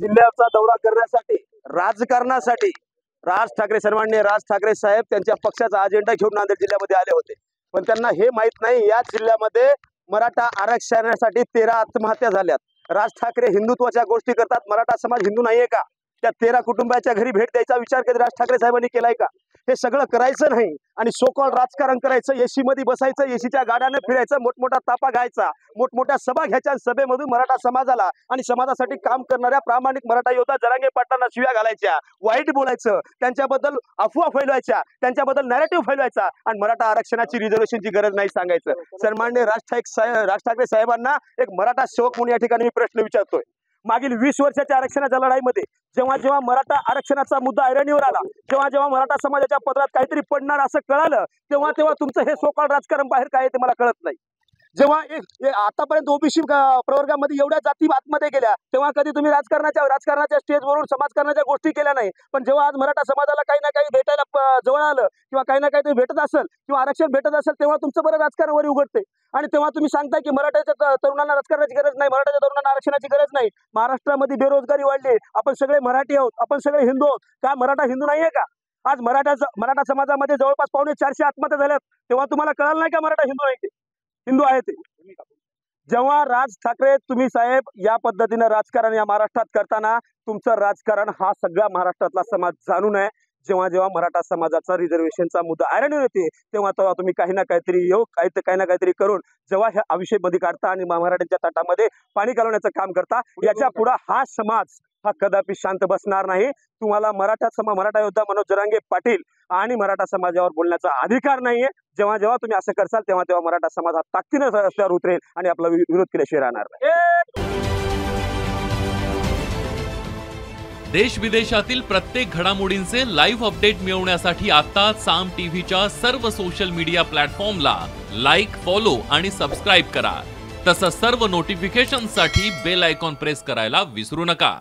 जिल्ह्याचा दौरा करण्यासाठी राजकारणासाठी राज ठाकरे सन्माननीय राज ठाकरे साहेब त्यांच्या पक्षाचा अजेंडा घेऊन नांदेड जिल्ह्यामध्ये आले होते। पण त्यांना हे माहित नाही या जिल्ह्यामध्ये मराठा आरक्षणासाठी 13 आत्महत्या झाल्यात। राज ठाकरे हिंदुत्वाच्या गोष्टी करतात, मराठा समाज हिंदू नाहीये का? त्या 13 कुटुंबाच्या घरी भेट द्यायचा विचार कधी राज ठाकरे साहेबांनी केलाय का? हे सगळं करायचं नाही आणि सो कॉल राजकारण करायचं, एसी मध्ये बसायचं, एसीच्या गाड्याने फिरायचं, मोठमोठा तापा घ्यायचा, मोठमोठ्या सभा घ्यायच्या, सभेमधून मराठा समाजाला आणि समाजासाठी काम करणाऱ्या प्रामाणिक मराठा योद्धा जरांगे पाटलांना शिव्या घालायच्या, वाईट बोलायचं, त्यांच्याबद्दल अफवा फैलवायच्या, त्यांच्याबद्दल नॅरेटिव्ह फैलवायचा आणि मराठा आरक्षणाची रिझर्वेशनची गरज नाही सांगायचं। सन्माननीय राज ठाकरे साहेबांना एक मराठा सेवक म्हणून या ठिकाणी मी प्रश्न विचारतोय। मागील 20 वर्षाच्या आरक्षणाच्या लढाईमध्ये जेव्हा जेव्हा मराठा आरक्षणाचा मुद्दा ऐरणीवर आला, जेव्हा जेव्हा मराठा समाजाच्या पदरात काहीतरी पडणार असं कळालं, तेव्हा तेव्हा तुमचं हे सोकाळ राजकारण बाहेर काय ते मला कळत नाही। जेव्हा आतापर्यंत ओबीसी प्रवर्गामध्ये एवढ्या जाती आतमध्ये गेल्या, तेव्हा कधी तुम्ही राजकारणाच्या स्टेजवरून समाजकारणाच्या गोष्टी केल्या नाही। पण जेव्हा आज मराठा समाजाला काही ना काही भेटायला जवळ आलं किंवा काही ना काही भेटत असेल किंवा आरक्षण भेटत असेल, तेव्हा तुमचं बरं राजकारण वर उघडते आणि तेव्हा तुम्ही सांगताय की मराठ्याच्या तरुणांना राजकारणाची गरज नाही, मराठ्याच्या तरुणांना आरक्षणाची गरज नाही। महाराष्ट्रामध्ये बेरोजगारी वाढली, आपण सगळे मराठी आहोत, आपण सगळे हिंदू आहोत, का मराठा हिंदू नाहीये का? आज मराठा समाजामध्ये जवळपास 450 आत्महत्या झाल्यात, तेव्हा तुम्हाला कळालं नाही का मराठा हिंदू नाही, हिंदू आहे ते? जेव्हा राज ठाकरे तुम्ही साहेब या पद्धतीने राजकारण या महाराष्ट्रात करताना तुमचं राजकारण हा सगळा महाराष्ट्रातला समाज जाणून आहे। जेव्हा जेव्हा मराठा समाजाचा रिझर्वेशनचा मुद्दा ऐरणीवर येते, तेव्हा तेव्हा तुम्ही काही ना काहीतरी करून जेव्हा ह्या विषय मध्ये काढता आणि मराठ्यांच्या ताटामध्ये पाणी घालवण्याचं काम करता, याच्या पुढे हा समाज हा कदापि शांत बसणार नाही। तुम्हाला मराठा योद्धा मनोज जरांगे पाटील आणि मराठा समाजावर बोलण्याचा अधिकार नाहीये। जेव्हा जेव्हा तुम्ही असं करसाल, तेव्हा तेव्हा मराठा समाज हा ताकदीने रस्त्यावर उतरेल आणि आपला विरोध केल्याशिवाय राहणार नाही। देश विदेशातील प्रत्येक घडामोडींचे लाईव्ह अपडेट मिळवण्यासाठी आता साम टीव्हीच्या सर्व सोशल मीडिया प्लॅटफॉर्मला लाईक, फॉलो आणि सबस्क्राईब करा। तसंच सर्व नोटिफिकेशनसाठी बेल आयकॉन प्रेस करायला विसरू नका।